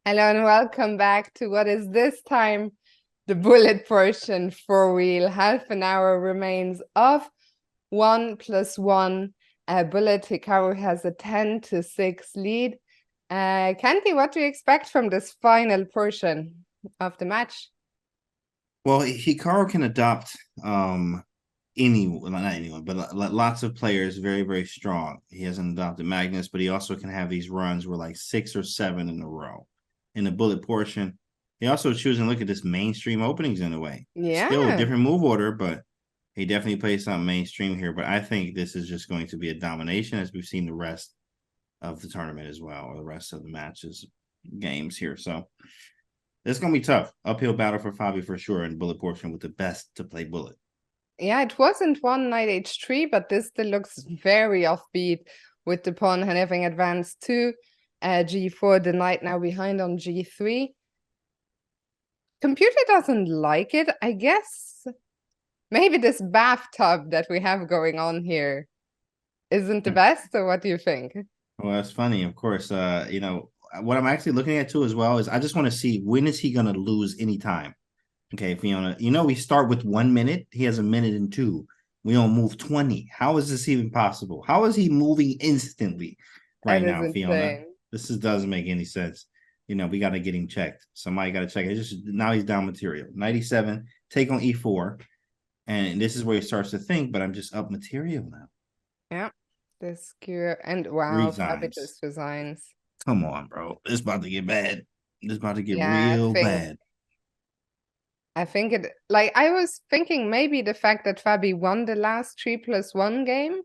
Hello and welcome back to what is this time the bullet portion four-wheel. Half an hour remains of 1+1. Bullet Hikaru has a 10-6 lead. Kanti, what do you expect from this final portion of the match? Well, Hikaru can adopt not anyone, but lots of players very, very strong. He hasn't adopted Magnus, but he also can have these runs where like 6 or 7 in a row. In the bullet portion, he also choosing look at this mainstream openings in a way. Still a Yeah, different move order, but he definitely plays something mainstream here. But I think this is just going to be a domination as we've seen the rest of the tournament as well, or the rest of the matches games here. So it's gonna be tough. Uphill battle for Fabi for sure, and bullet portion with the best to play bullet. yeah, it wasn't one knight h3, but this still looks very offbeat with the pawn having advanced to g4, the knight now behind on g3. Computer doesn't like it. I guess maybe this bathtub that we have going on here isn't the best, or what do you think? Well, that's funny. Of course, what I'm actually looking at too as well is I just want to see when is he gonna lose any time. Okay, Fiona, we start with 1 minute. He has a minute and two. We don't move 20. How is this even possible? How is he moving instantly That right is now, Fiona? insane. Doesn't make any sense. We got to get him checked. Somebody got to check it. Just now he's down material. 97, take on E4. And this is where he starts to think, but I'm just up material now. Yeah, this cure and wow, Fabi Resigns. just resigns. Come on, bro. It's about to get bad. It's about to get Yeah, real bad. I think it like I was thinking maybe the fact that Fabi won the last 3+1 game,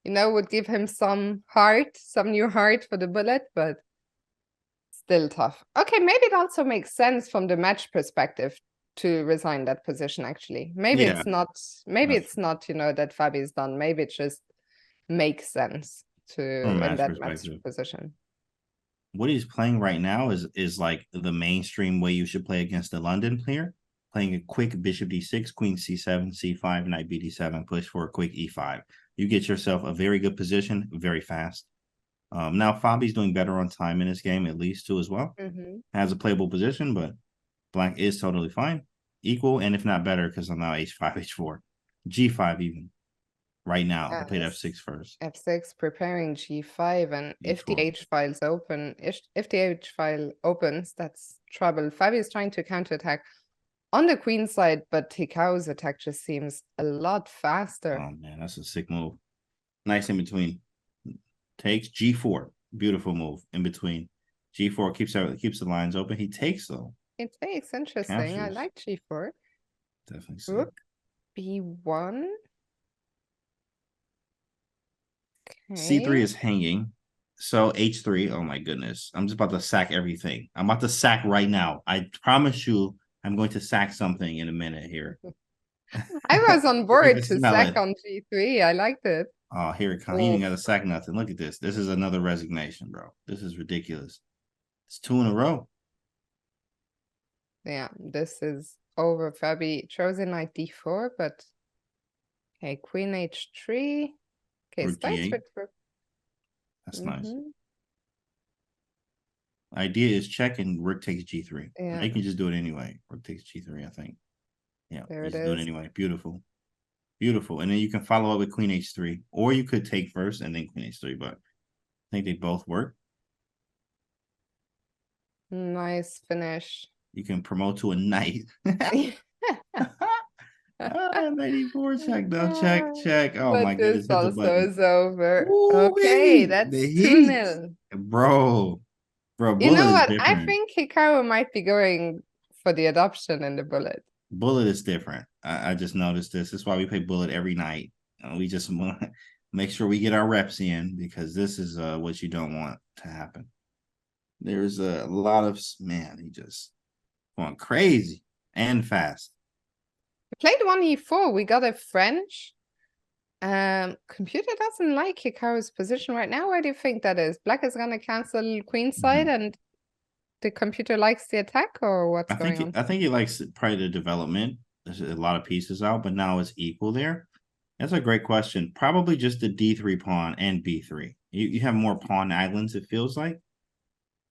would give him some heart, some new heart for the bullet, but still tough. Okay, maybe it also makes sense from the match perspective to resign that position, actually. Yeah, Maybe that's it's not, that Fabi's done. Maybe it just makes sense from a to in match that match perspective. position. What he's playing right now is like the mainstream way you should play against a London player. Playing a quick bishop d6, queen c7, c5, knight bd7, push for a quick e5. You get yourself a very good position very fast. Now Fabi's doing better on time in this game, at least too as well. Mm-hmm. Has a playable position, but black is totally fine, equal, and if not better, because I'm now h5, h4, g5 even right now. I played Yes. f6 first, F6 preparing G5, and if the h4. H file's open, if the H file opens, that's trouble. Fabi is trying to counterattack on the queen side, but Hikaru's attack just seems a lot faster. Oh man, that's a sick move. Nice in between. Takes G4. Beautiful move in between. G4 keeps the lines open. He takes though. It takes interesting. I Captures. like G4. Definitely sick. Rook B1. C3 Okay. is hanging. So H3. Oh my goodness. I'm just about to sack everything. I'm about to sack right now. I promise you I'm going to sack something in a minute here. I was on You board can to smell sack it. on G3. I liked it. Oh, here it comes. He ain't Oh, got to sack nothing. Look at this. This is another resignation, bro. This is ridiculous. It's two in a row. yeah, this is over. Fabi chose in knight D4, but okay, queen H3. Okay, Rook starts G8. with rook. That's nice. Mm-hmm. Idea is check and rook takes g3. Yeah, They can just do it anyway. Rook takes g3, I think. Yeah, there you it just do it is. anyway. Beautiful. Beautiful. And then you can follow up with queen h3. Or you could take first and then queen h3, but I think they both work. Nice finish. You can promote to a knight. Knight e4, check. No, check, check. Oh my But this goodness, hit the also button. is over. Okay, Ooh, the that's heat. 2-0. Bro. Bro, You bullet know is what? I different. think Hikaru might be going for the adoption in the bullet. Bullet is different. I just noticed this. That's why we play bullet every night. We just want to make sure we get our reps in because this is what you don't want to happen. There's a lot of man. He just going crazy and fast. We played 1e4. We got a French. Computer doesn't like Hikaru's position right now. Why do you think that is? Black is gonna cancel queenside Mhm. and the computer likes the attack, or what's going on? I think he likes probably the development. There's a lot of pieces out, but now it's equal there. That's a great question. Probably just the D3 pawn and B3. You have more pawn islands, it feels like.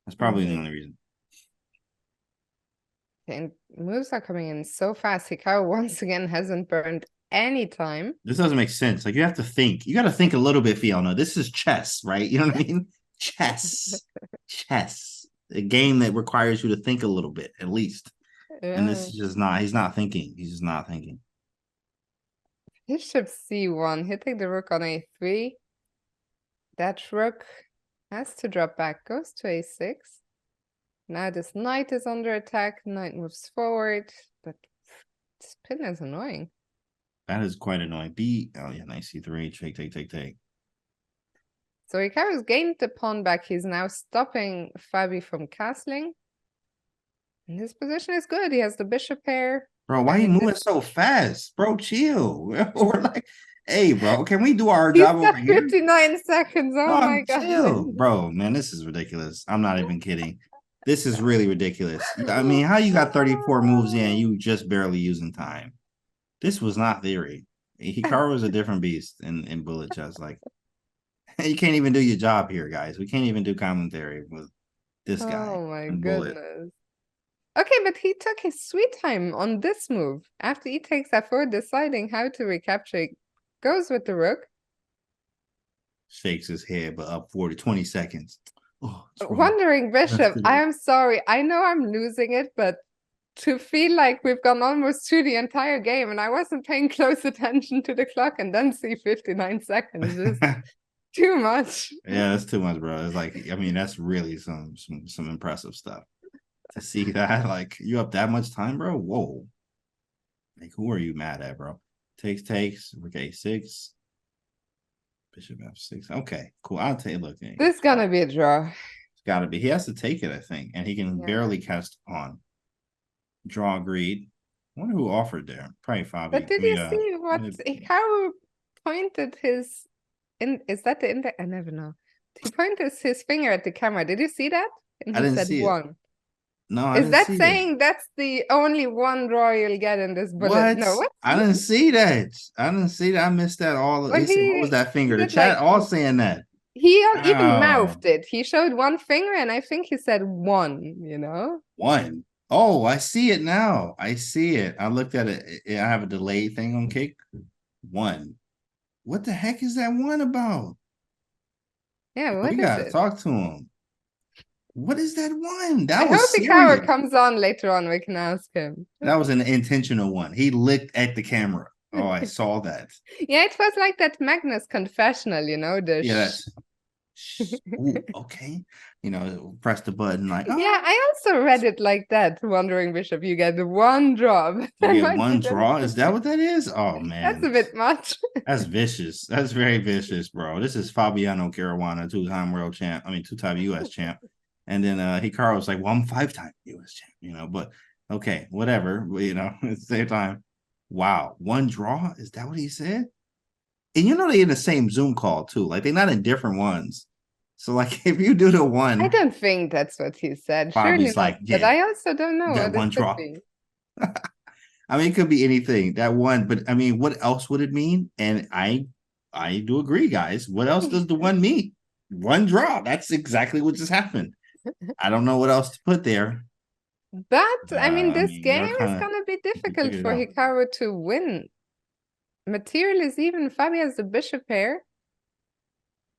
That's probably the Mm-hmm. only reason. And moves are coming in so fast. Hikaru once again hasn't burned any time. This doesn't make sense. Like, you have to think. You got to think a little bit, Fiona. This is chess, right? You know what I mean? Chess. Chess. A game that requires you to think a little bit, at least. And this is just not, he's not thinking. He's just not thinking. Bishop c1, hitting the rook on a3. That rook has to drop back, goes to a6. Now this knight is under attack, knight moves forward, but this pin is annoying. That is quite annoying. Oh yeah, nice c3, take. So Hikaru's gained the pawn back. He's now stopping Fabi from castling. And his position is good. He has the bishop pair. Bro, why are you moving so fast? Bro, chill. We're like, hey, bro, can we do our job over here? 59 seconds. Oh my God. Chill. Bro, man, this is ridiculous. I'm not even kidding. This is really ridiculous. I mean, how you got 34 moves in, you just barely using time? This was not theory. Hikaru is a different beast in bullet chess. Like, you can't even do your job here, guys. We can't even do commentary with this guy. Oh my goodness. Okay, but he took his sweet time on this move. After he takes f4, deciding how to recapture, goes with the rook. Shakes his head, but up 20 seconds. Oh, Wandering bishop, I am sorry. I know I'm losing it, but to feel like we've gone almost through the entire game and I wasn't paying close attention to the clock and then see 59 seconds is too much. Yeah, that's too much, bro. It's like, I mean, that's really some impressive stuff. To see that, like, you up that much time, bro? Whoa. Like, who are you mad at, bro? Takes, rook a6. Bishop f6. Okay, cool. I'll take a look. This is gonna be a draw. It's gotta be. He has to take it, I think. And he can barely cast on. Draw agreed. I wonder who offered there. Probably Fabi. But did you see what Hikaru pointed his is that the index? I never know. He pointed his finger at the camera. Did you see that? And I didn't see one. It. No, is that saying that's the only one draw you'll get in this bullet? What? No, what? I didn't see that. I didn't see that. I missed that all. What was that finger? The chat all saying that. He even mouthed it. He showed one finger, and I think he said one. You know, one. Oh, I see it now. I see it. I looked at it. I have a delay thing on Kick. One. What the heck is that one about? Yeah, what we gotta talk to him. What is that one? That was serious. I hope Hikaru comes on later on. We can ask him. That was an intentional one. He looked at the camera. Oh, I saw that. Yeah, it was like that Magnus confessional, you know, the Ooh, okay. You know, press the button like, oh. Yeah, I also read it like that. Wandering bishop, you get one draw. You get one draw? Is that what that is? Oh man. That's a bit much. That's vicious. That's very vicious, bro. This is Fabiano Caruana, two-time world champ. I mean, two-time US champ. And then Hikaru was like, well, I'm 5-time US champ, you know, but okay, whatever, you know, at the same time. Wow, one draw? Is that what he said? And you know they're in the same Zoom call too. Like they're not in different ones. So like if you do the one, I don't think that's what he said. Surely not, like, yeah, but I also don't know that what one it draw. could be. I mean, it could be anything. That one, but I mean, what else would it mean? And I do agree, guys. What else does the one mean? One draw. That's exactly what just happened. I don't know what else to put there. But I mean, this game is gonna be difficult for Hikaru to win. Material is even. Fabi has the bishop pair.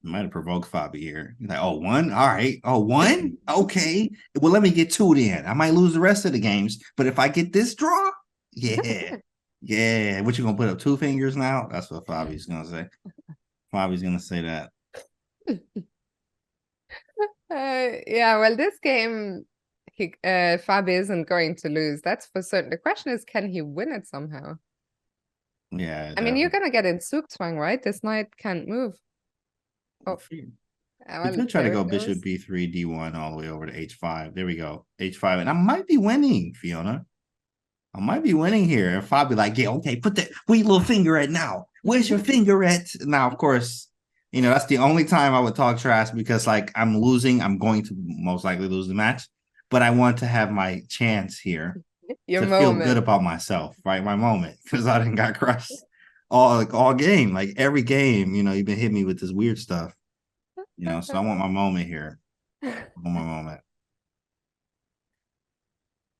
Might have provoked Fabi here. He's like, oh, one? All right. Oh, one? Okay. Well, let me get two then. I might lose the rest of the games. But if I get this draw, yeah. Yeah. What you gonna put up 2 fingers now? That's what Fabi's gonna say. Fabi's gonna say that. Yeah, well, this game Fabi isn't going to lose. That's for certain. The question is, can he win it somehow? Yeah. I mean, you're gonna get in Zugzwang, right? This knight can't move. Oh, you could try to go bishop b3, d1 all the way over to h5. There we go. h5. And I might be winning, Fiona. I might be winning here. And Fabi like, yeah, okay, put that wee little finger at now. Where's your finger at? Now, of course, you know, that's the only time I would talk trash because like I'm losing. I'm going to most likely lose the match. But I want to have my chance here to feel good about myself, right? My moment. Because I didn't got crushed. All game, like every game, you know, you've been hitting me with this weird stuff, you know. So I want my moment here. I want my moment.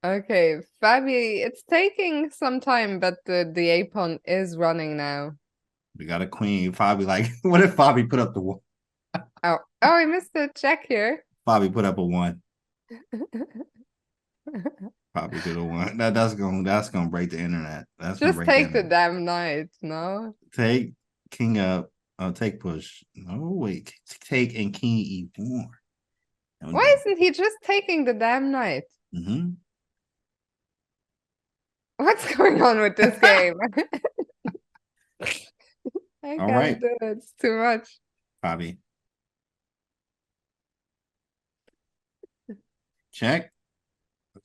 Okay, Fabi, it's taking some time, but the A pawn is running now. We got a queen. Fabi, like, what if Fabi put up the one? Oh, I missed the check here. Fabi put up a one. Fabi could have won. That's gonna break the internet. That's gonna Just break the take the internet. damn knight, no? Take king up. Take push. No, wait. Take and king e4. Why isn't he just taking the damn knight? Mm-hmm. What's going on with this game? I All can't right, do it. It's too much. Fabi. Check.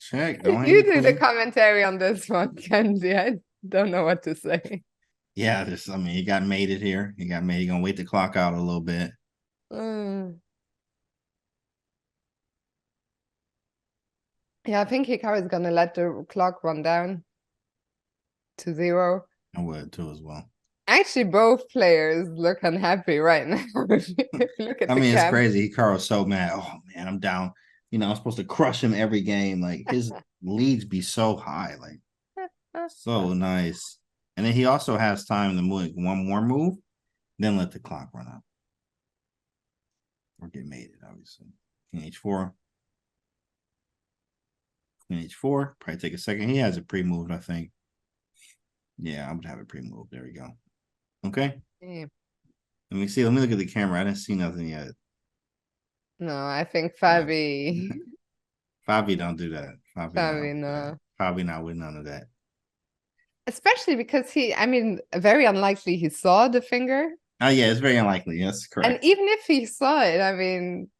Check. Don't hang You the do the queen. commentary on this one, Kenzie. I don't know what to say. Yeah, I mean, he got mated here. He got mated. He gonna wait the clock out a little bit. Mm. Yeah, I think Hikaru is gonna let the clock run down to 0. I would too as well. Actually, both players look unhappy right now. Look at I the mean, it's camp. crazy. Hikaru's so mad. Oh man, I'm down. I'm supposed to crush him every game. Like his leads be so high. Like so nice. And then he also has time to move one more move, then let the clock run out. Or get mated, obviously. King H4. Queen H4. Probably take a second. He has it pre-moved, I think. Yeah, I would have it pre-moved. There we go. Okay. Yeah. Let me see. Let me look at the camera. I didn't see nothing yet. No, I think Fabi. Fabi don't do that. Fabi, no. Fabi not with none of that. Especially because I mean, very unlikely he saw the finger. Oh yeah, it's very unlikely. Yes, correct. And even if he saw it, I mean,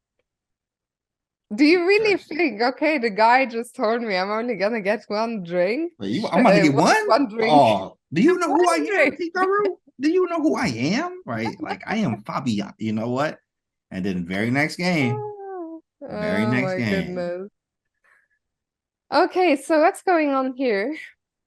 do you really think, okay, the guy just told me I'm only gonna get one drink? I'm about to get one? One drink. Oh, do you know who I am, drink. Hikaru? Do you know who I am? Right? Like I am Fabi. You know what? And then very next game. Very Oh next my game. goodness. Okay, so what's going on here?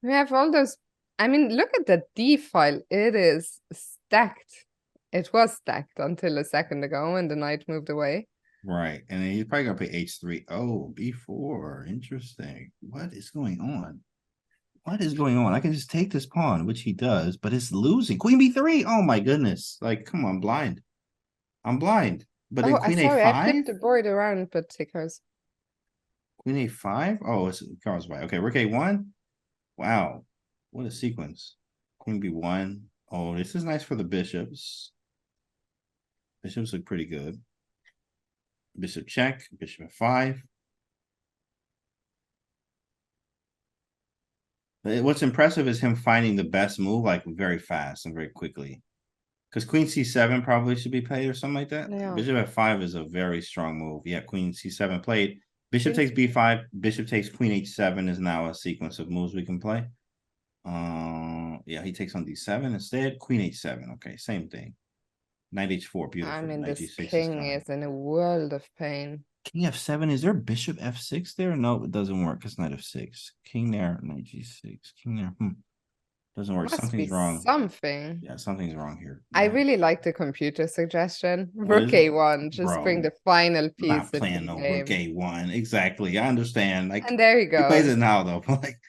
We have all those. I mean, look at the D file. It is stacked. It was stacked until a second ago when the knight moved away. Right. And then he's probably gonna play H3. Oh, B4. Interesting. What is going on? What is going on? I can just take this pawn, which he does, but it's losing. Queen B3. Oh my goodness. Like, come on, blind. I'm blind. But then Queen Sorry, I A5. flipped the board around, but Hikaru's. Queen A5. Oh, it's Carl's right. Okay, Rook A1. Wow. What a sequence. Queen B1. Oh, this is nice for the bishops. Bishops look pretty good. Bishop check. Bishop F5. What's impressive is him finding the best move like very fast and very quickly. Because Queen C7 probably should be played or something like that. Yeah. Bishop F5 is a very strong move. Yeah, Queen C7 played. Bishop takes B5. Bishop takes Queen H7 is now a sequence of moves we can play. Yeah, he takes on D7 instead. Queen H7. Okay, same thing. Knight H4. Beautiful. I mean, Knight this G6 king is in a world of pain. King F7. Is there Bishop F6 there? No, it doesn't work. It's Knight F6. King there. Knight G6. King there. Doesn't work. Must Something's be wrong. something. Yeah, something's wrong here. I really like the computer suggestion. What Rook is it? A1, just bring Bro, the final I'm piece not into playing the no Rook game. A1. Exactly. I understand. Like And there he he plays goes. it now though. But like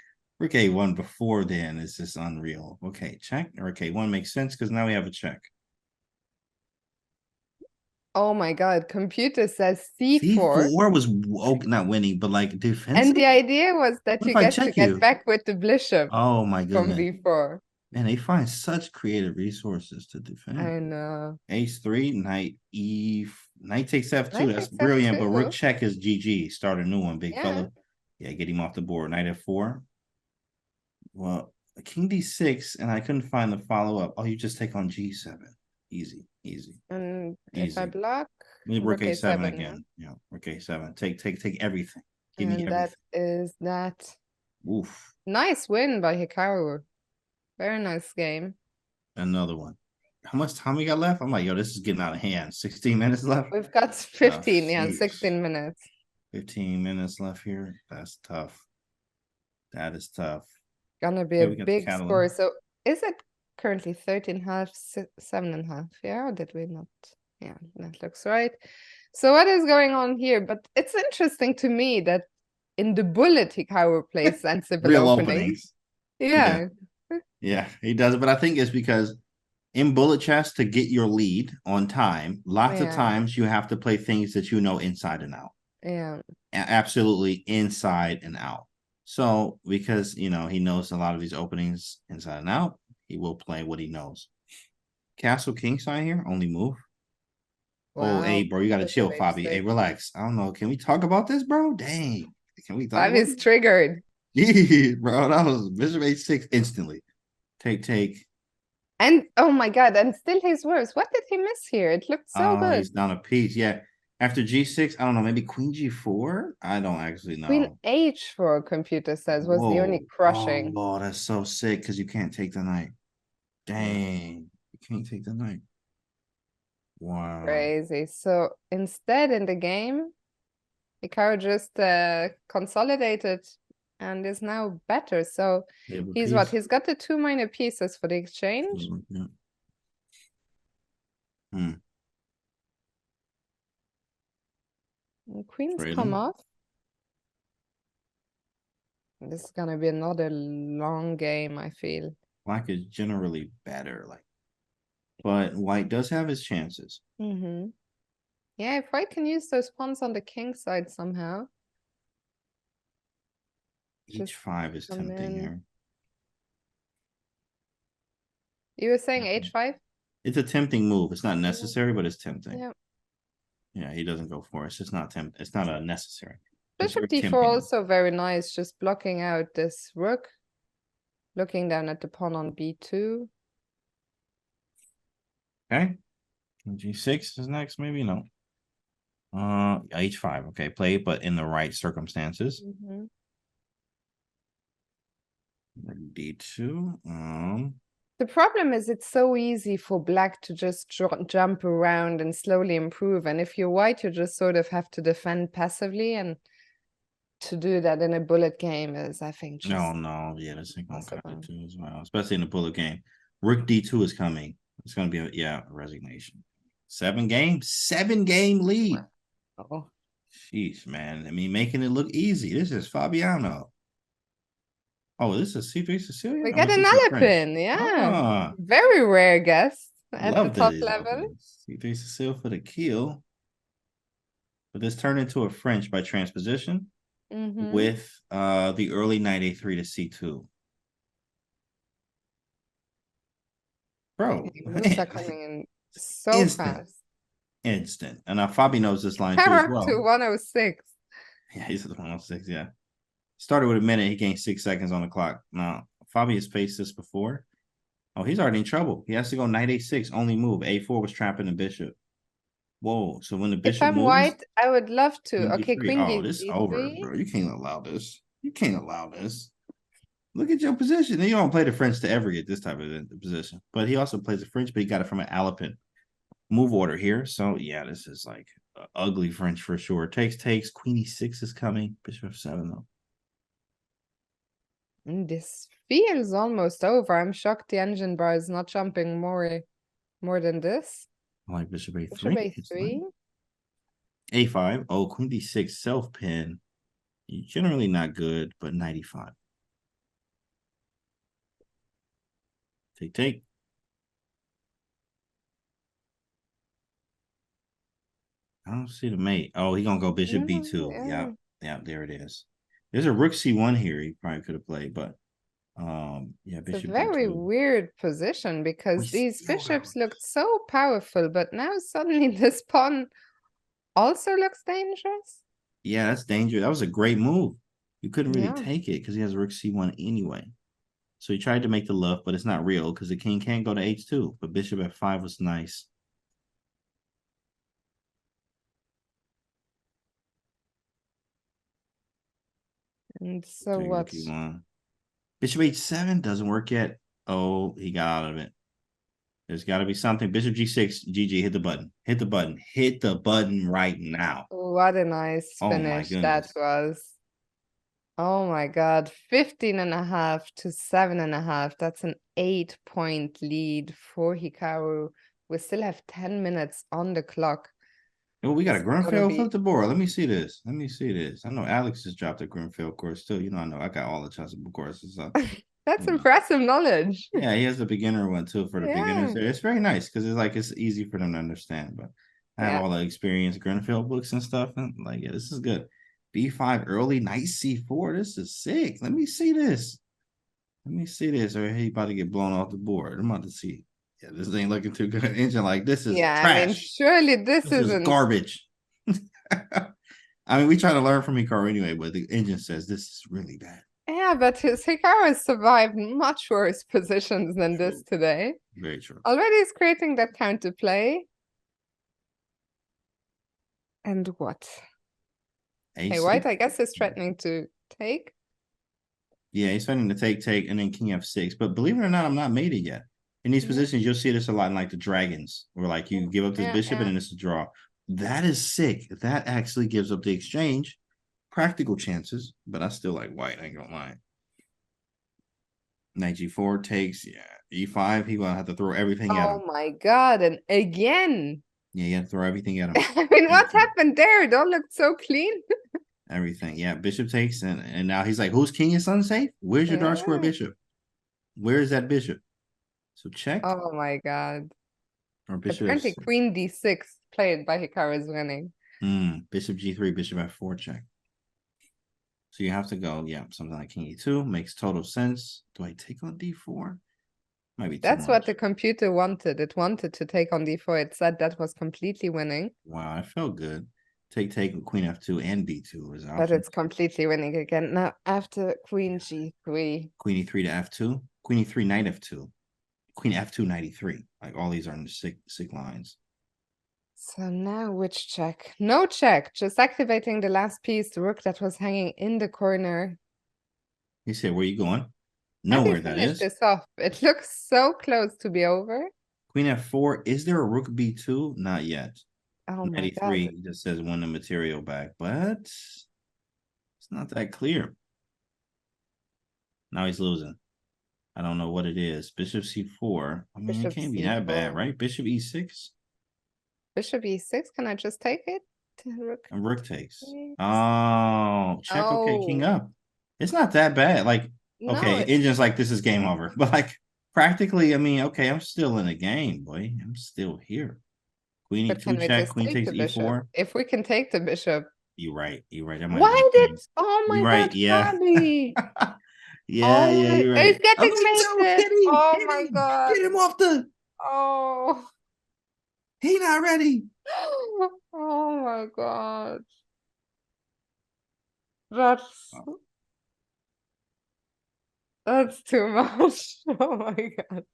Rook A1 before then is just unreal. Okay, check. Rook A1 makes sense because now we have a check. Oh my god, computer says C4. C4 was not winning, but like defensive. And the idea was that What you if I get to check get you? back with the bishop Oh my from goodness. B4. Man, they find such creative resources to defend. I know. H3, knight takes F2. Knight That's takes brilliant. But F2. rook check is GG. Start a new one, big Yeah. fella. Yeah, get him off the board. Knight F4. Well, King D6, and I couldn't find the follow-up. Oh, you just take on G7. Easy, easy. And easy. if I block, Rook A7 A7 again. Yeah, Rook A7. Take everything. Give me and everything. that is that. Oof. Nice win by Hikaru. Very nice game. Another one. How much time we got left? I'm like, yo, this is getting out of hand. 16 minutes left. We've got 15, yeah, 16 minutes. 15 minutes left here. That's tough. That is tough. Gonna be a big score. So is it currently 13.5, 7.5? Yeah, or did we not? Yeah, that looks right. So what is going on here? But it's interesting to me that in the bullet Hikaru plays sensible Real openings. openings. Yeah. Yeah, he does. But I think it's because in bullet chess, to get your lead on time, lots of Yeah. times you have to play things that you know inside and out. Yeah. Absolutely inside and out. So because he knows a lot of these openings inside and out, he will play what he knows. Castle king side here, only move. Oh, hey, Wow. bro, you gotta chill, Bishop Fabi. Hey, h6. relax. I don't know. Can we talk about this, bro? Dang. Can we talk Five about is triggered. it? Bro, that was Bishop h6 instantly. Take. And oh my god, and still he's worse. What did he miss here? It looked so Oh, good. he's down a piece. Yeah. After g6, I don't know, maybe queen g4? I don't actually Queen know. h4, computer says, was the only Whoa. crushing. Oh, that's so sick because you can't take the knight. Dang. You can't take the knight. Wow. Crazy. So instead in the game, Hikaru just consolidated and is now better. So They have a he's what? piece. He's got the 2 minor pieces for the exchange. Yeah. Hmm. And queens come Really? off. This is gonna be another long game, I feel. Black is generally better, but white does have his chances. Mm-hmm. Yeah, if white can use those pawns on the king side somehow. Just h5 is come tempting in. here. You were saying h5? It's a tempting move. It's not necessary, but it's tempting. Yeah. Yeah, he doesn't go for it. It's just not tempt. It's not a necessary. It's Bishop very d4 tempting. also very nice, just blocking out this rook. Looking down at the pawn on b2. Okay. G6 is next, maybe no. H5. Okay, play, but in the right circumstances. Mm-hmm. D2. The problem is it's so easy for black to just jump around and slowly improve. And if you're white, you just sort of have to defend passively. And to do that in a bullet game is, I think, just No. Yeah, this ain't gonna cut it impossible. too as well, especially in the bullet game. Rook D2 is coming. It's gonna be a resignation. 7-game lead. Oh. Jeez, man. I mean, making it look easy. This is Fabiano. Oh, this is C3 Sicilian? We I mean, got an C3 French. Alipin, yeah. Ah, Very rare guest at the love that top he's level. opening. C3 Sicilian for the kill. But this turned into a French by transposition with the early knight A3 to C2. Bro. Moves are coming in so Instant. fast. Instant. And now Fabi knows this line too Power as up well. to 106. Yeah, he's at 106, yeah. Started with a minute, he gained 6 seconds on the clock. Now, Fabi has faced this before. Oh, he's already in trouble. He has to go knight a6, only move. A4 was trapping the bishop. Whoa, so when the If bishop I'm moves, white, I would love to. queen Okay, d3. queen Oh, this over, d3. bro. You can't allow this. You can't allow this. Look at your position. You don't play the French to ever get this type of position. But he also plays the French, but he got it from an Alipin move order here. So, yeah, this is like ugly French for sure. Takes. Queen e6 is coming. Bishop f7, though. This feels almost over. I'm shocked the engine bar is not jumping more than this. I like bishop a3. Bishop a3. A5. Oh, queen d6, self pin. Generally not good, but 95. Take. I don't see the mate. Oh, he gonna go bishop b2. Yeah, there it is. There's a rook c1 here. He probably could have played, but yeah, It's a bishop very b2. weird position because We these still bishops looked so powerful, but now suddenly this pawn also looks dangerous. Yeah, that's dangerous. That was a great move. You couldn't really Yeah. take it because he has rook c1 anyway. So he tried to make the love, but it's not real because the king can't go to h2. But bishop f5 was nice. And so what? Bishop h7 doesn't work yet. Oh, he got out of it. There's got to be something. Bishop g6, GG, hit the button. Hit the button. Hit the button right now. What a nice Oh my finish that goodness. was. Oh my God, 15.5 to 7.5. That's an 8-point lead for Hikaru. We still have 10 minutes on the clock. Oh, we got a This is gonna Grunfeld. be Flip the board. Let me see this. Let me see this. I know Alex just dropped a Grunfeld course too. I know I got all the chessable courses. So, that's impressive knowledge. Yeah, he has the beginner one too for the beginners Yeah, there. It's very nice because it's easy for them to understand. But I have yeah. all the experience Grunfeld books and stuff. And like, yeah, this is good. B5 early, knight C4. This is sick. Let me see this. Let me see this. Or he about to get blown off the board. I'm about to see. Yeah, this ain't looking too good. Engine like this is Yeah, I mean, trash. surely this This is isn't. garbage. I mean, we try to learn from Hikaru anyway, but the engine says this is really bad. Yeah, but his Hikaru has survived much worse positions than this True. today. Very true. Already is creating that counterplay. And what? Hey, A6. white, I guess, is threatening to take. Yeah, he's starting to take, and then king f6. But believe it or not, I'm not made it yet. In these Yeah, positions, you'll see this a lot in like the dragons, where like you give up this yeah, bishop and yeah. then it's a draw. That is sick. That actually gives up the exchange. Practical chances, but I still like white. I ain't gonna lie. Knight g4 takes, yeah. E5, he gonna have to throw everything at him. Oh my God, and again. Yeah, you have to throw everything at him. I mean, what Everything. happened there? It all looked so clean. Everything. Yeah, bishop takes, and now he's like, who's king is unsafe? Where's your dark square Yeah. bishop? Where is that bishop? So check. Oh my God. Or bishop Apparently, f6. Queen D6 played by Hikaru is winning. Bishop g3, bishop f4 check. So you have to go, yeah, something like king e2 makes total sense. Do I take on d4? Might be too That's what much. the computer wanted. It wanted to take on D4. It said that was completely winning, Wow, I felt good. Take with queen f2 and b2 is but option. it's completely winning again. Now, after Queen G3. Queen e3 to f2. Queen e3, knight f2. Queen f2, knight e3. Like all these are in the sick lines. So now which check? No check, just activating the last piece, the rook that was hanging in the corner. He said, where you going? How do you Nowhere that finish is. this off? It looks so close to be over. Queen f4. Is there a rook b2? Not yet. Oh my Knight God. e3 just says win the material back, but it's not that clear. Now he's losing. I don't know what it is. Bishop c4. I mean, it Bishop can't be that bad, C4. right? Bishop e6. Bishop E6. Can I just take it? Rook And rook takes. takes. Oh, check. Okay, king Oh, up. It's not that bad. Like, no, okay, it's engine's like this is game over. But like practically, I mean, okay, I'm still in the game, boy. I'm still here. Queen but can e2 we check. just Queen take takes the bishop? e4. If we can take the bishop. You're right. You're right. That might have been Why did, king. oh You're my right. God, Yeah. Fabi. Yeah, Oh yeah, my, you're he's right. I'm getting like, no, mated. Oh hit my him. God. Get him off the. Oh, He not ready. oh my God. That's, Oh, that's too much. Oh my God.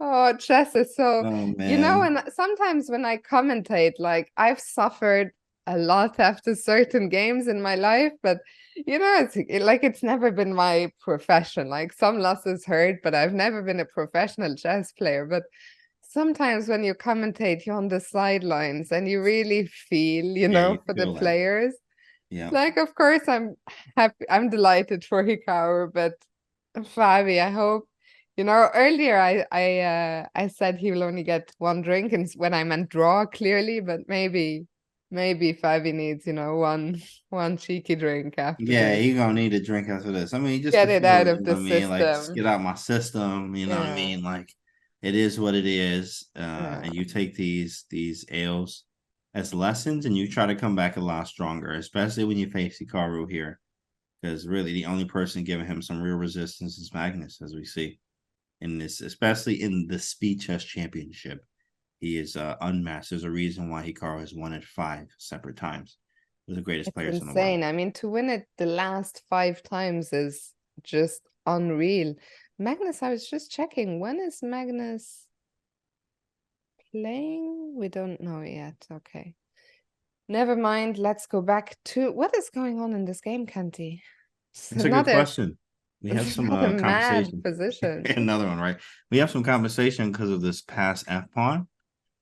Oh, chess is so, oh you know, man. and sometimes when I commentate, like I've suffered a lot after certain games in my life, but you know, like it's never been my profession. Like some losses hurt, but I've never been a professional chess player. But sometimes when you commentate, you're on the sidelines and you really feel, you Yeah, know, you for the feel that. players. Yeah. Like, of course, I'm happy, I'm delighted for Hikaru, but Fabi, I hope, you know, earlier I said he will only get one drink, and when I meant draw clearly, but maybe Fabi needs, you know, one cheeky drink after Yeah, this. you gonna need a drink after this. I mean, just to Get it feel out it, you of know the what I mean? Like just system. get out my system, you know what I Yeah, mean? Like it is what it is. yeah. And you take these L's as lessons and you try to come back a lot stronger, especially when you face Hikaru here. Because really the only person giving him some real resistance is Magnus, as we see in this, especially in the Speed Chess Championship. He is unmatched. There's a reason why Hikaru has won it 5 separate times. He's the greatest It's players in the world. insane. I mean, to win it the last 5 times is just unreal. Magnus, I was just checking. When is Magnus playing? We don't know yet. Okay. Never mind. Let's go back to what is going on in this game, Kanti? It's It's a good not a question. We have it's some not a mad conversation. position. Another one, right? We have some conversation because of this pass F pawn.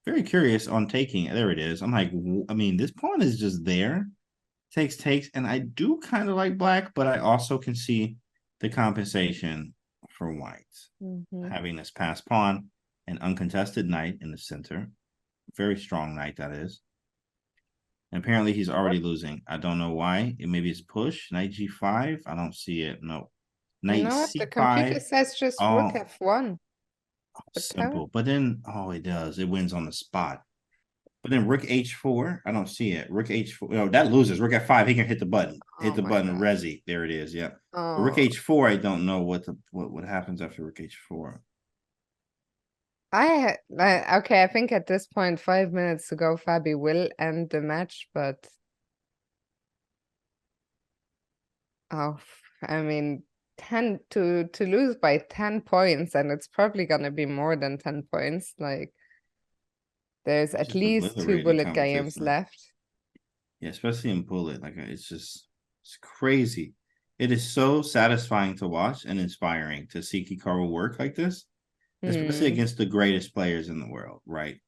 Very curious on taking. There it is. I'm like, I mean, this pawn is just there. Takes, and I do kind of like black, but I also can see the compensation for white. Mhm. Having this pass pawn and uncontested knight in the center. Very strong knight, that is. And apparently he's already losing. I don't know why. Maybe it's push. Knight G5. I don't see it. No. You Knight know what? The computer C5. says just rook Oh, F1. But tell. simple. But then, oh, it does. It wins on the spot. But then rook H4. I don't see it. Rook H4. Oh, that loses. Rook F5. He can hit the button. Hit Oh the my button. God. Resi. There it is. Yeah. But rook Oh, H4. I don't know what happens after rook H4. okay, I think at this point, 5 minutes to go, Fabi will end the match, but oh, I mean, 10 to lose by 10 points, and it's probably gonna be more than 10 points. Like, there's It's at just least two obliterating bullet games competition. left. Yeah, especially in bullet. Like it's crazy. It is so satisfying to watch and inspiring to see Hikaru work like this, especially Hmm. against the greatest players in the world, right?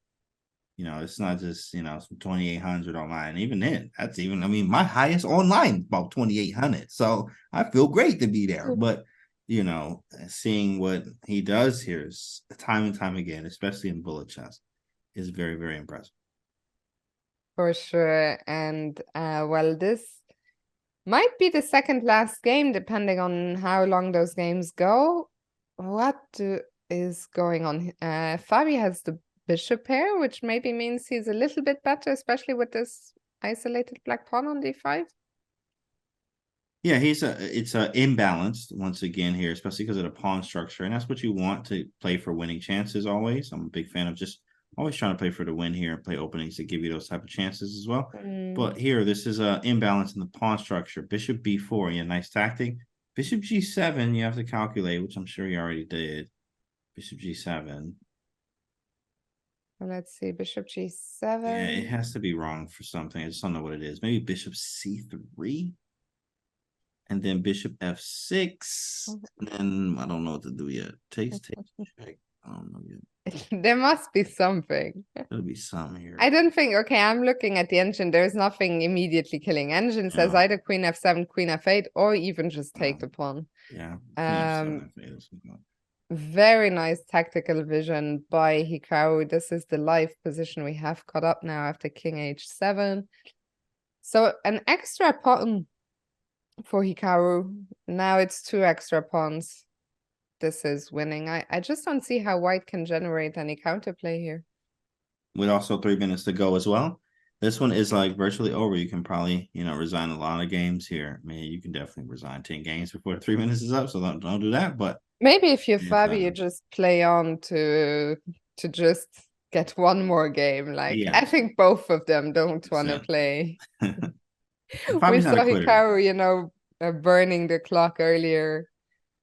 It's not just, some 2,800 online. Even then, that's even, I mean, my highest online about 2,800. So I feel great to be there. But, seeing what he does here is time and time again, especially in bullet chess, is very, very impressive. For sure. And well, this might be the second last game, depending on how long those games go. Is going on? Fabi has the bishop pair, which maybe means he's a little bit better, especially with this isolated black pawn on d5. Yeah, it's a imbalanced once again here, especially because of the pawn structure, and that's what you want to play for winning chances always. I'm a big fan of just always trying to play for the win here and play openings to give you those type of chances as well. Mm. But here, this is a imbalance in the pawn structure. Bishop b4, yeah, nice tactic. Bishop g7, you have to calculate, which I'm sure you already did. Bishop g7. Let's see, bishop Yeah, it g7. has to be wrong for something. I just don't know what it is. Maybe bishop c3 and then bishop f6. And then I don't know what to do yet. Takes, check. I don't know yet. There must be something. There'll be some here. I don't think, okay, I'm looking at the engine. There's nothing immediately killing. Engine says Yeah. either queen f7, queen f8, or even just take the pawn. Yeah. Queen Um, f7, f8. Very nice tactical vision by Hikaru. This is the live position we have caught up now after king h7. So an extra pawn for Hikaru. Now it's two extra pawns. This is winning. I just don't see how white can generate any counterplay here. With also 3 minutes to go as well. This one is like virtually over. You can probably, resign a lot of games here. I mean, you can definitely resign 10 games before the 3 minutes is up. So don't do that. But Maybe if you're it's Fabi, you just play on to just get one more game. Like, yeah, I think both of them don't that's want to it. play. We Fabi's not saw a quitter. Hikaru, burning the clock earlier,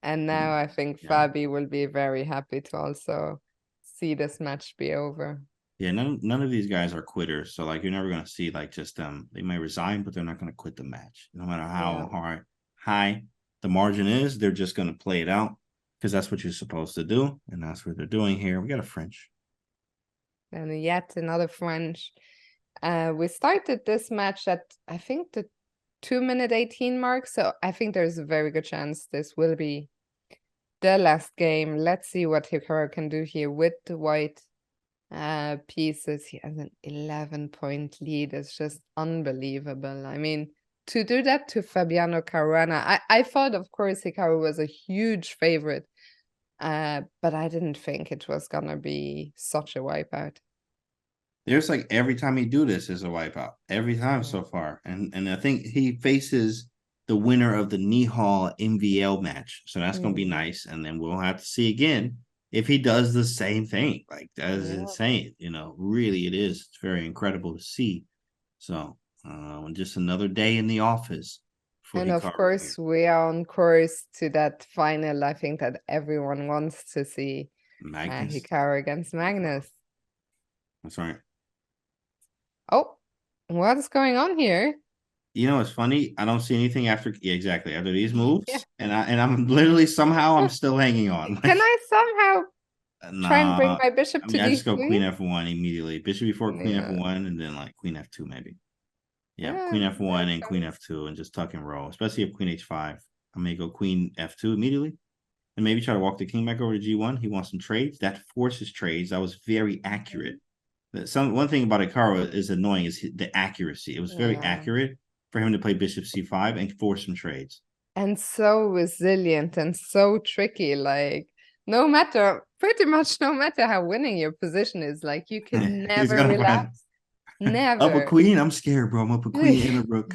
and now I think Yeah. Fabi will be very happy to also see this match be over. Yeah, none of these guys are quitters. So like you're never gonna see like just them. They may resign, but they're not gonna quit the match. No matter Yeah. how high the margin is, they're just gonna play it out because that's what you're supposed to do, and that's what they're doing here. We got a French. And yet another French. We started this match at, I think, the 2 minute 18 mark. So I think there's a very good chance this will be the last game. Let's see what Hikaru can do here with the white pieces. He has an 11-point lead. It's just unbelievable. I mean, to do that to Fabiano Caruana, I thought, of course, Hikaru was a huge favorite, but I didn't think it was gonna be such a wipeout. There's like every time he do this is a wipeout. Every time so far. And I think he faces the winner of the Nihal MVL match. So that's gonna be Mm. nice. And then we'll have to see again if he does the same thing. Like that is Yeah. insane. Really it is. It's very incredible to see. So just another day in the office for And of Hikaru here. course, we are on course to that final. I think that everyone wants to see Magnus. Hikaru against Magnus. That's right. Oh, what's going on here? It's funny. I don't see anything after exactly after these Yeah. moves, and I'm literally somehow I'm still hanging on. Can I somehow try and bring Nah, my bishop I to mean I just go d3? queen f1 immediately. Bishop before queen Yeah. f1, and then like queen f2 maybe. Yeah, Yeah, queen f1 makes and queen sense. f2, and just tuck and roll. Especially if queen h5, I may go queen f2 immediately, and maybe try to walk the king back over to g1. He wants some trades. That forces trades. That was very accurate. One thing about Hikaru is annoying is the accuracy. It was very Yeah. accurate for him to play bishop c5 and force some trades. And so resilient and so tricky. Like, pretty much no matter how winning your position is, like, you can He's never gonna find relax. up a Never. queen. I'm scared, bro. I'm up a queen and a rook.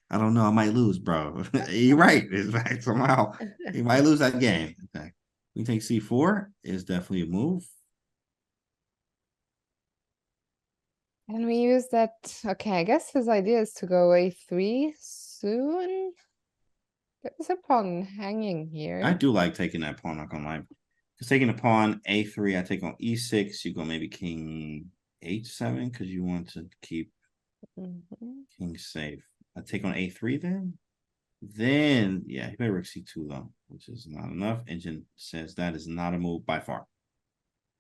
I don't know. I might lose, bro. You're right. It's like somehow he might lose that game. Okay. We take c4 is definitely a move. And we use that. Okay, I guess his idea is to go a3 soon. There's a pawn hanging I here. do like taking that pawn, not gonna lie. Just taking a pawn, a3, I take on e6, you go maybe king h7 because you want to keep king safe. I take on a3 then. Then, yeah, he better rook c2 though, which is not enough. Engine says that is not a move by far.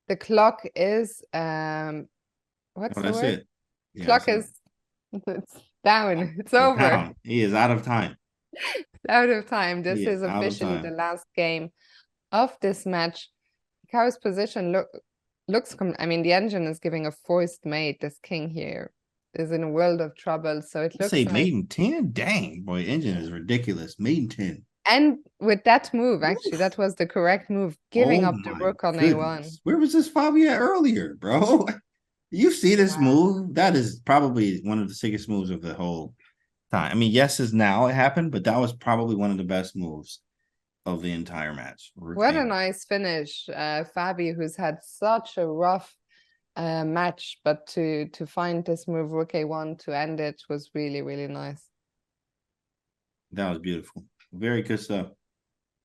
The clock is what's Oh, the that's word? it. Yeah, Clock that's it. is it's down. It's It's over. down. He is out of time. Out of time. This He is is out of officially the time. last game of this match. Hikaru's position looks. I mean, the engine is giving a forced mate. This king here is in a world of trouble. So it I say looks like. maiden 10. Dang, boy, engine is ridiculous. Maiden 10. And with that move, actually, Oof. that was the correct move, giving Oh up the my rook on a1. goodness. Where was this Fabio earlier, bro? You see this Wow. move? That is probably one of the sickest moves of the whole time. I mean, yes, is now it happened, but that was probably one of the best moves of the entire match. Rook What a A1. nice finish. Fabi, who's had such a rough match, but to find this move, rook a1, to end it was really, really nice. That was beautiful. Very good stuff.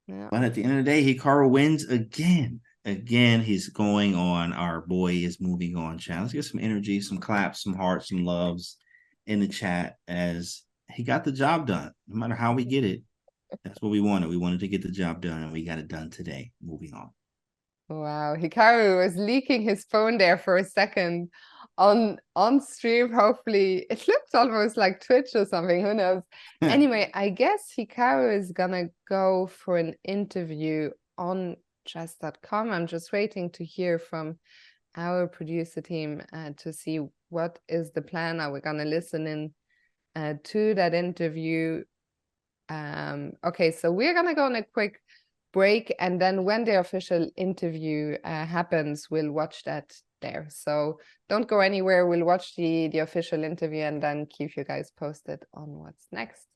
Yeah. But at the end of the day, Hikaru wins again. Again, he's going on. Our boy is moving on. Chat. Let's get some energy, some claps, some hearts, some loves in the chat as he got the job done. No matter how we get it, that's what we wanted. We wanted to get the job done, and we got it done today. Moving on. Wow, Hikaru was leaking his phone there for a second on stream. Hopefully, it looked almost like Twitch or something. Who knows? Anyway, I guess Hikaru is gonna go for an interview on chess.com. I'm just waiting to hear from our producer team to see what is the plan. Are we gonna listen in to that interview? Okay, so we're gonna go on a quick break, and then when the official interview happens, we'll watch that there. So don't go anywhere. We'll watch the official interview and then keep you guys posted on what's next.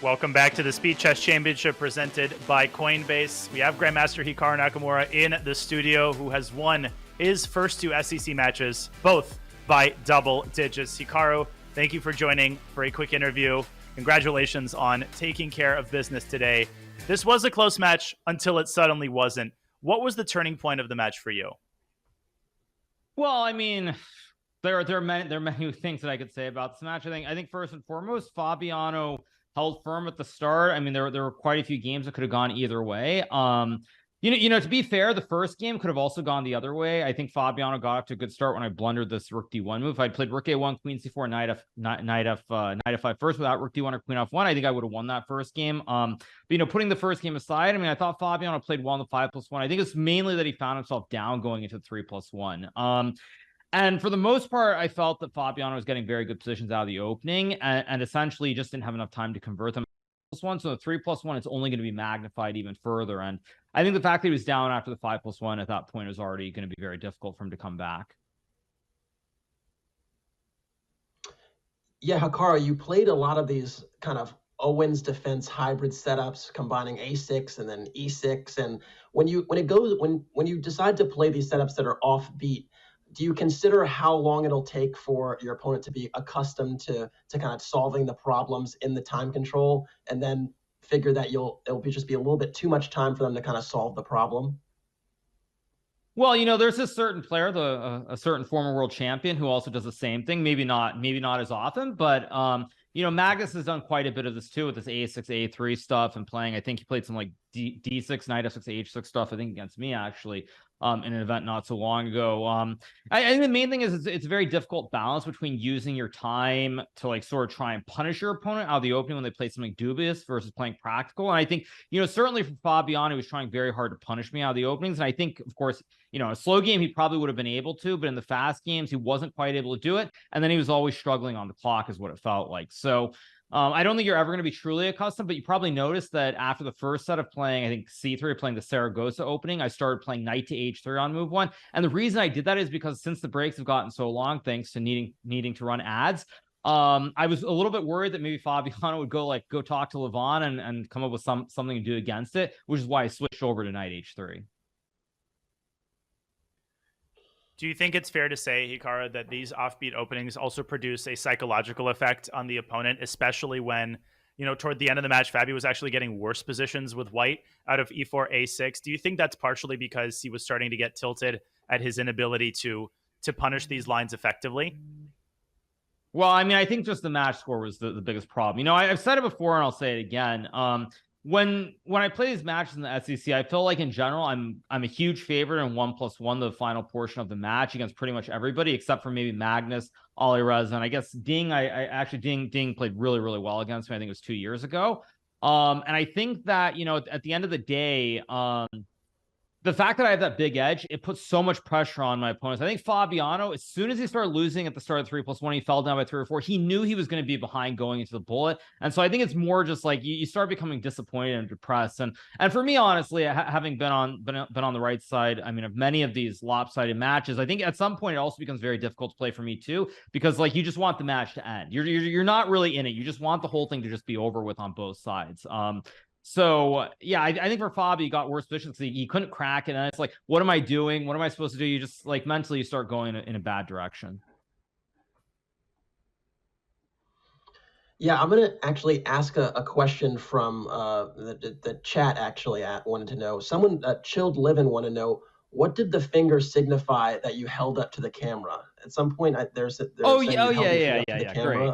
Welcome back to the Speed Chess Championship presented by Coinbase. We have Grandmaster Hikaru Nakamura in the studio, who has won his first 2 SEC matches, both by double digits. Hikaru, thank you for joining for a quick interview. Congratulations on taking care of business today. This was a close match until it suddenly wasn't. What was the turning point of the match for you? Well, I mean, there are many things that I could say about this match. I think first and foremost, Fabiano held firm at the start. I mean, there were quite a few games that could have gone either way. To be fair, the first game could have also gone the other way. I think Fabiano got off to a good start when I blundered this rook d1 move. If I'd played rook a1, queen c4, knight f5 first without rook d1 or queen f1, I think I would have won that first game. But putting the first game aside, I mean, I thought Fabiano played well in the 5+1. I think it's mainly that he found himself down going into 3+1. And for the most part, I felt that Fabiano was getting very good positions out of the opening and essentially just didn't have enough time to convert them. +1, so the 3+1 is only going to be magnified even further. And I think the fact that he was down after the 5+1 at that point was already going to be very difficult for him to come back. Yeah, Hikaru, you played a lot of these kind of Owen's defense hybrid setups, combining a6 and then e6. And when you decide to play these setups that are offbeat, do you consider how long it'll take for your opponent to be accustomed to kind of solving the problems in the time control, and then figure that it'll just be a little bit too much time for them to kind of solve the problem? Well, there's this certain player, a certain former world champion, who also does the same thing. Maybe not as often, but Magnus has done quite a bit of this too with this a6, a3 stuff and playing. I think he played some like d6, knight f6, h6 stuff. I think against me actually. in an event not so long ago. I think the main thing is it's a very difficult balance between using your time to like sort of try and punish your opponent out of the opening when they play something dubious versus playing practical. And I think, certainly for Fabiano, he was trying very hard to punish me out of the openings. And I think, of course, a slow game, he probably would have been able to, but in the fast games, he wasn't quite able to do it. And then he was always struggling on the clock is what it felt like. So I don't think you're ever going to be truly accustomed, but you probably noticed that after the first set of playing, I think C3, playing the Saragossa opening, I started playing knight to H3 on move 1. And the reason I did that is because since the breaks have gotten so long, thanks to needing to run ads, I was a little bit worried that maybe Fabiano would go talk to Levon and come up with something to do against it, which is why I switched over to knight H3. Do you think it's fair to say, Hikaru, that these offbeat openings also produce a psychological effect on the opponent, especially when, toward the end of the match, Fabi was actually getting worse positions with white out of E4, A6? Do you think that's partially because he was starting to get tilted at his inability to punish these lines effectively? Well, I mean, I think just the match score was the biggest problem. I've said it before and I'll say it again. When I play these matches in the SEC, I feel like in general I'm a huge favorite in 1+1, the final portion of the match, against pretty much everybody except for maybe Magnus, Alireza, and I guess Ding. Ding played really, really well against me. I think it was 2 years ago. And I think that at the end of the day, the fact that I have that big edge, it puts so much pressure on my opponents. I think Fabiano, as soon as he started losing at the start of 3+1, he fell down by 3 or 4. He knew he was going to be behind going into the bullet. And so I think it's more just like you start becoming disappointed and depressed. And for me, honestly, having been on the right side, I mean, of many of these lopsided matches, I think at some point it also becomes very difficult to play for me too, because like you just want the match to end. You're not really in it. You just want the whole thing to just be over with on both sides. So yeah, I think for Fabi, he got worse positions. He couldn't crack it, and it's like, what am I doing? What am I supposed to do? You just like mentally you start going in a bad direction. Yeah, I'm gonna actually ask a question from the chat. Actually, wanted to know. Someone chilled living want to know, what did the finger signify that you held up to the camera? At some point, yeah, great.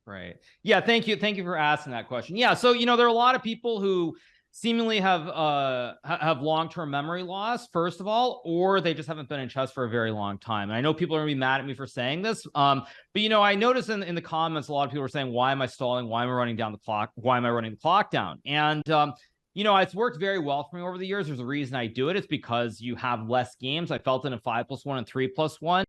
Right. Yeah. Thank you for asking that question. Yeah. So, there are a lot of people who seemingly have long-term memory loss, first of all, or they just haven't been in chess for a very long time. And I know people are gonna be mad at me for saying this. But I noticed in the comments, a lot of people are saying, why am I stalling? Why am I running down the clock? Why am I running the clock down? And, it's worked very well for me over the years. There's a reason I do it. It's because you have less games. I felt in a 5+1 and 3+1.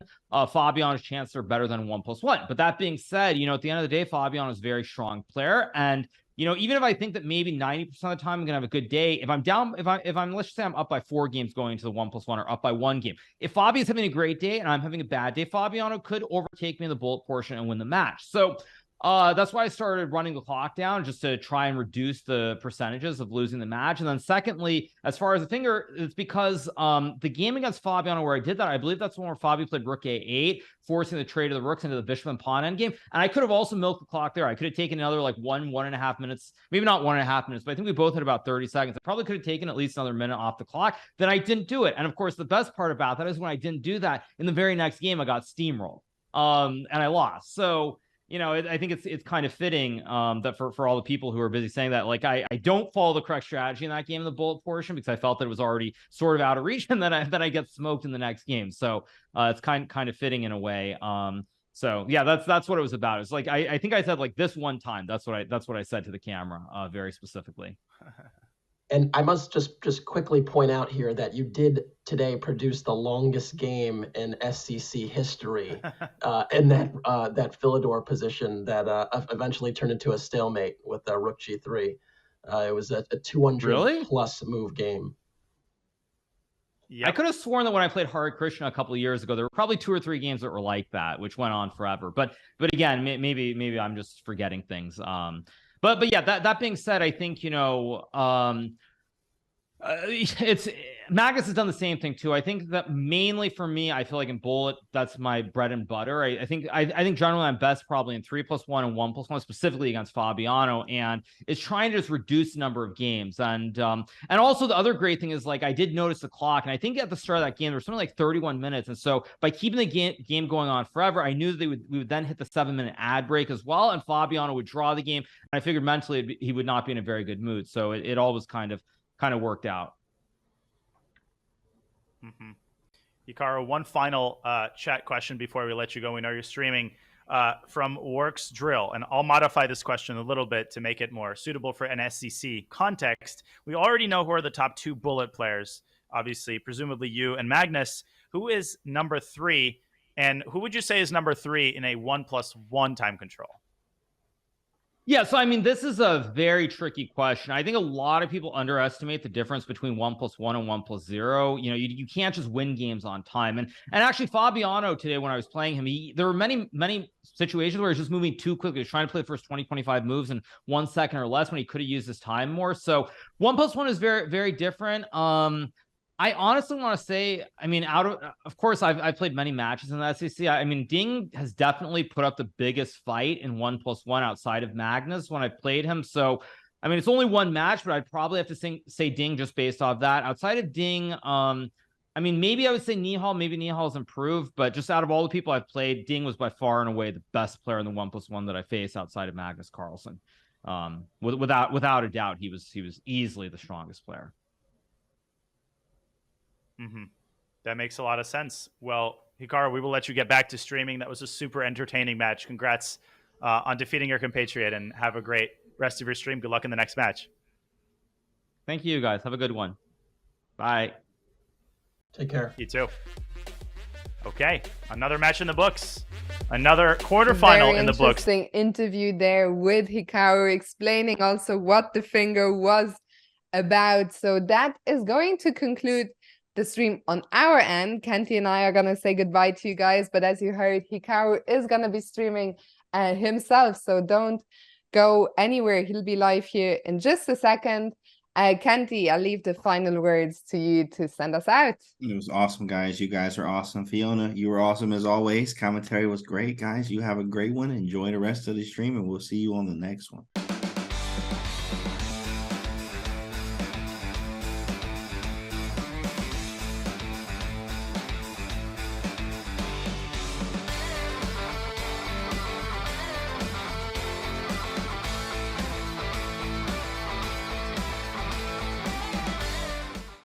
Fabiano's chances are better than 1+1. But that being said, at the end of the day, Fabiano is a very strong player. And, even if I think that maybe 90% of the time I'm gonna have a good day, if I'm down, if I'm let's say I'm up by 4 games going into the 1+1 or up by 1 game. If Fabi is having a great day and I'm having a bad day, Fabiano could overtake me in the bullet portion and win the match. So that's why I started running the clock down, just to try and reduce the percentages of losing the match. And then secondly, as far as the finger, it's because the game against Fabiano where I did that, I believe that's the one where Fabi played rook A8, forcing the trade of the rooks into the bishop and pawn endgame. And I could have also milked the clock there. I could have taken another like 1.5 minutes, maybe not 1.5 minutes, but I think we both had about 30 seconds. I probably could have taken at least another minute off the clock. Then I didn't do it. And of course, the best part about that is when I didn't do that, in the very next game, I got steamrolled and I lost. So, I think it's kind of fitting that for all the people who are busy saying that, like, I don't follow the correct strategy in that game in the bullet portion because I felt that it was already sort of out of reach and that I get smoked in the next game. So it's kind of fitting in a way. So yeah, that's what it was about. It's like I think I said like this one time. That's what I said to the camera very specifically. And I must just quickly point out here that you did today produce the longest game in SCC history in that Philidor position that eventually turned into a stalemate with Rook G3. It was a 200 plus move game. Yep. I could have sworn that when I played Hare Krishna a couple of years ago, there were probably 2 or 3 games that were like that, which went on forever. But again, maybe I'm just forgetting things. But yeah, that being said, I think, it's Magnus has done the same thing too. I think that mainly for me, I feel like in bullet, that's my bread and butter. I think generally I'm best probably in 3+1 and 1+1, specifically against Fabiano, and it's trying to just reduce the number of games. And also the other great thing is, like, I did notice the clock, and I think at the start of that game there was something like 31 minutes, and so by keeping the game going on forever, I knew that we would then hit the 7-minute ad break as well, and Fabiano would draw the game, and I figured mentally he would not be in a very good mood. So it all was kind of worked out. Mm-hmm. Hikaru, one final chat question before we let you go. We know you're streaming from Works Drill, and I'll modify this question a little bit to make it more suitable for an SCC context. We already know who are the top 2 bullet players, obviously, presumably you and Magnus. Who is number 3, and who would you say is number 3 in a 1+1 time control? Yeah, so I mean, this is a very tricky question. I think a lot of people underestimate the difference between 1+1 and 1+0. You know, you can't just win games on time. And actually, Fabiano today, when I was playing him, there were many situations where he's just moving too quickly. He's trying to play the first 20, 25 moves in 1 second or less when he could have used his time more. So 1+1 is very, very different. I honestly want to say, I mean, of course, I've played many matches in the SEC. I mean, Ding has definitely put up the biggest fight in 1+1 outside of Magnus when I played him. So, I mean, it's only one match, but I'd probably have to say Ding just based off that. Outside of Ding, I mean, maybe I would say Nihal. Maybe Nihal's improved, but just out of all the people I've played, Ding was by far and away the best player in the 1+1 that I faced outside of Magnus Carlsen. Without a doubt, he was easily the strongest player. Mm-hmm. That makes a lot of sense. Well, Hikaru, we will let you get back to streaming. That was a super entertaining match. Congrats on defeating your compatriot, and have a great rest of your stream. Good luck in the next match. Thank you, guys. Have a good one. Bye. Take care. You too. Okay, another match in the books. Another quarterfinal in the books. Very interesting interview there with Hikaru, explaining also what the finger was about. So that is going to conclude the stream on our end. Kenty and I are gonna say goodbye to you guys, but as you heard, Hikaru is gonna be streaming himself, so don't go anywhere. He'll be live here in just a second. Kenty, I'll leave the final words to you to send us out. It was awesome, guys. You guys are awesome. Fiona, you were awesome as always. Commentary was great, guys. You have a great one. Enjoy the rest of the stream, and we'll see you on the next one.